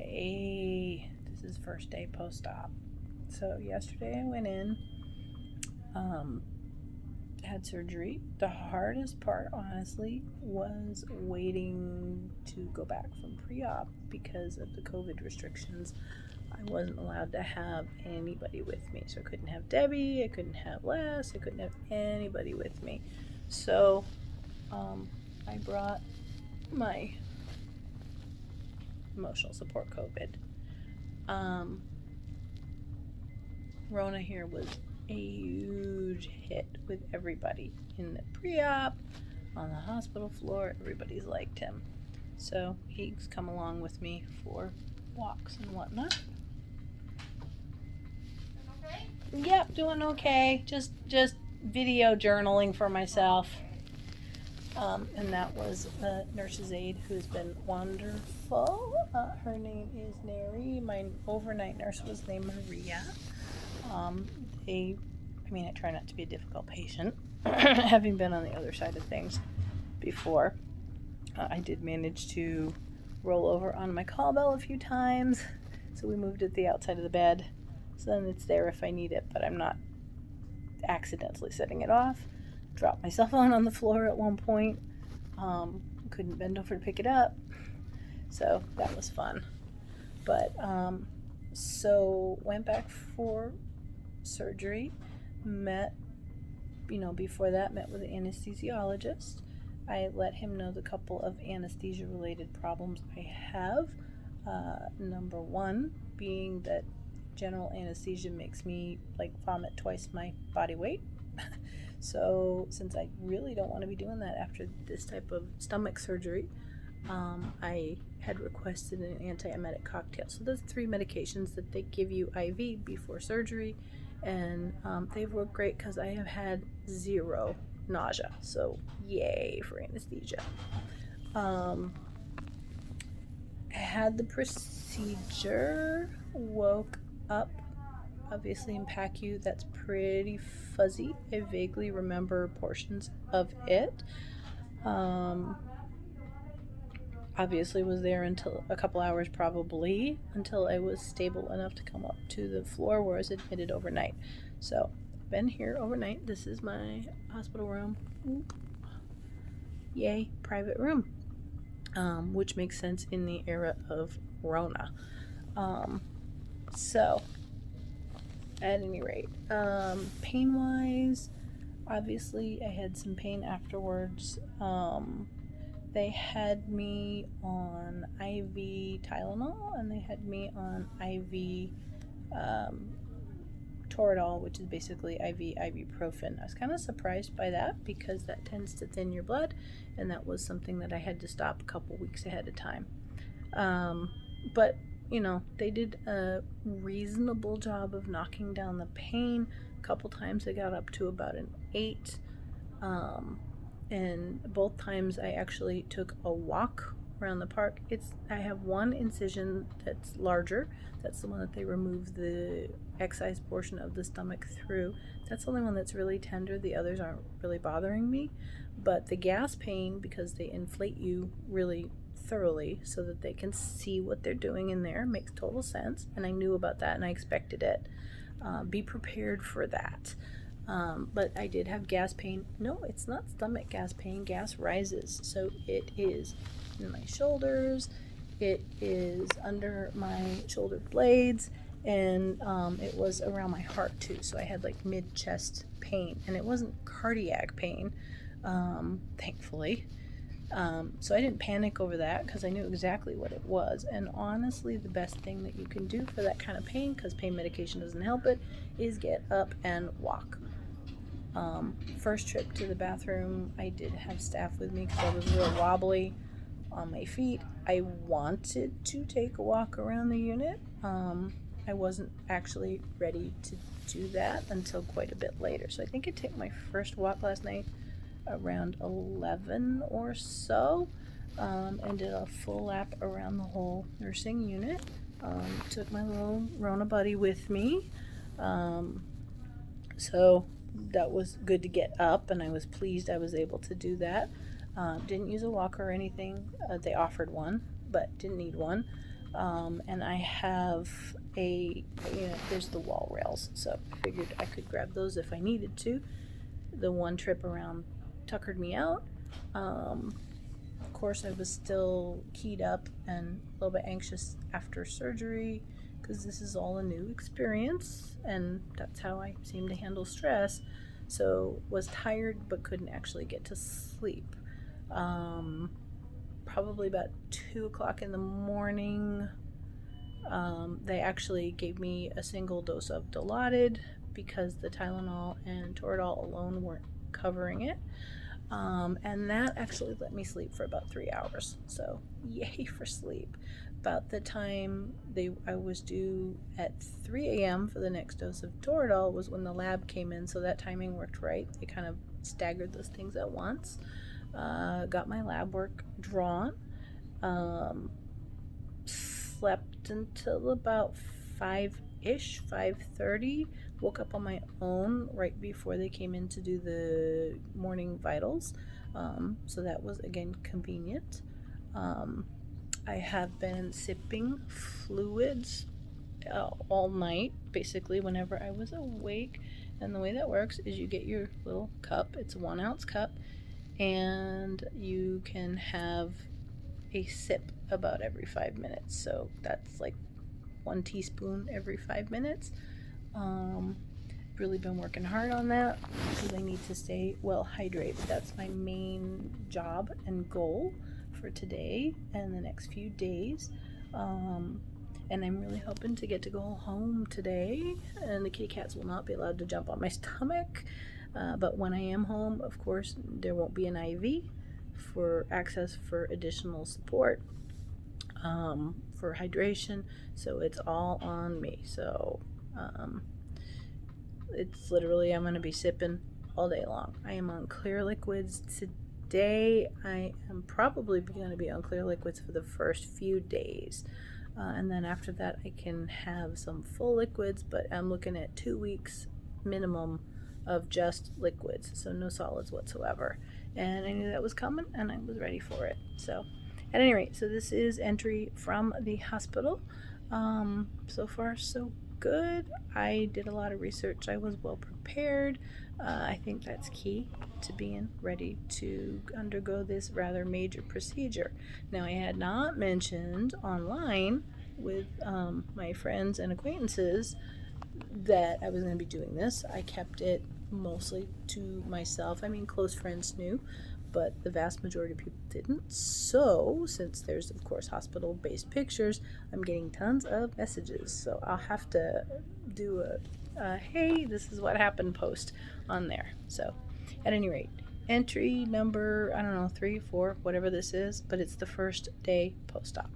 Okay, this is first day post-op. So yesterday I went in, had surgery. The hardest part, honestly, was waiting to go back from pre-op because of the COVID restrictions. I wasn't allowed to have anybody with me. So I couldn't have Debbie, I couldn't have Les, I couldn't have anybody with me. So I brought my emotional support COVID. Rona here was a huge hit with everybody in the pre-op, on the hospital floor. Everybody's liked him. So he's come along with me for walks and whatnot. Okay? Yep, doing okay. Just video journaling for myself. And that was a nurse's aide who's been wonderful. Her name is Neri. My overnight nurse was named Maria. I try not to be a difficult patient, having been on the other side of things before. I did manage to roll over on my call bell a few times, so we moved it the outside of the bed, so then it's there if I need it, but I'm not accidentally setting it off. Dropped my cell phone on the floor at one point. Couldn't bend over to pick it up, so that was fun. But so went back for surgery. Before that, met with an anesthesiologist. I let him know the couple of anesthesia related problems I have. Number one being that general anesthesia makes me vomit twice my body weight. So since I really don't want to be doing that after this type of stomach surgery, I had requested an antiemetic cocktail. So those 3 medications that they give you IV before surgery, and they've worked great because I have had 0 nausea. So yay for anesthesia. I had the procedure, woke up obviously in PACU. That's pretty fuzzy. I vaguely remember portions of it. Obviously was there until a couple hours, probably until I was stable enough to come up to the floor where I was admitted overnight. So been here overnight. This is my hospital room. Yay, private room, which makes sense in the era of Rona. So at any rate, pain wise, obviously I had some pain afterwards. They had me on IV Tylenol, and they had me on IV Toradol, which is basically IV ibuprofen. I was kind of surprised by that because that tends to thin your blood, and that was something that I had to stop a couple weeks ahead of time. But they did a reasonable job of knocking down the pain. A couple times I got up to about an 8. And both times I actually took a walk around the park. I have one incision that's larger. That's the one that they remove the excised portion of the stomach through. That's the only one that's really tender. The others aren't really bothering me. But the gas pain, because they inflate you really thoroughly so that they can see what they're doing in there, makes total sense. And I knew about that and I expected it. Be prepared for that. But I did have gas pain. No, it's not stomach gas pain. Gas rises. So it is in my shoulders. It is under my shoulder blades. And it was around my heart too. So I had mid-chest pain. And it wasn't cardiac pain, thankfully. So I didn't panic over that because I knew exactly what it was. And honestly, the best thing that you can do for that kind of pain, because pain medication doesn't help it, is get up and walk. First trip to the bathroom, I did have staff with me because I was real wobbly on my feet. I wanted to take a walk around the unit. I wasn't actually ready to do that until quite a bit later. So I think I took my first walk last night around 11 or so, and did a full lap around the whole nursing unit. Took my little Rona buddy with me. So that was good to get up, and I was pleased I was able to do that. Didn't use a walker or anything. They offered one, but didn't need one. And I have there's the wall rails, so I figured I could grab those if I needed to. The one trip around tuckered me out. Of course, I was still keyed up and a little bit anxious after surgery because this is all a new experience, and that's how I seem to handle stress. So was tired but couldn't actually get to sleep. Probably about 2 o'clock in the morning, they actually gave me a single dose of Dilaudid because the Tylenol and Toradol alone weren't covering it. And that actually let me sleep for about 3 hours. So yay for sleep. About the time I was due at 3 a.m. for the next dose of Toradol was when the lab came in, so that timing worked right. They kind of staggered those things at once. Got my lab work drawn. Slept until about 5-ish, 5:30. Woke up on my own right before they came in to do the morning vitals. So that was, again, convenient. I have been sipping fluids all night, basically, whenever I was awake. And the way that works is you get your little cup. It's a 1-ounce cup. And you can have a sip about every 5 minutes. So that's like 1 teaspoon every 5 minutes. Really been working hard on that because I need to stay well hydrated. That's my main job and goal for today and the next few days. And I'm really hoping to get to go home today, and the kitty cats will not be allowed to jump on my stomach. But when I am home, of course, there won't be an IV for access for additional support, for hydration, so it's all on me. So it's literally, I'm going to be sipping all day long. I am on clear liquids today. I am probably going to be on clear liquids for the first few days. And then after that, I can have some full liquids, but I'm looking at 2 weeks minimum of just liquids, so no solids whatsoever. And I knew that was coming, and I was ready for it. So, at any rate, so this is entry from the hospital. So far, so good. I did a lot of research. I was well prepared. I think that's key to being ready to undergo this rather major procedure. Now, I had not mentioned online with my friends and acquaintances that I was going to be doing this. I kept it mostly to myself. I mean, close friends knew, but the vast majority of people didn't. So, since there's, of course, hospital-based pictures, I'm getting tons of messages. So I'll have to do a hey, this is what happened post on there. So, at any rate, entry number, I don't know, 3, 4, whatever this is, but it's the first day post-op.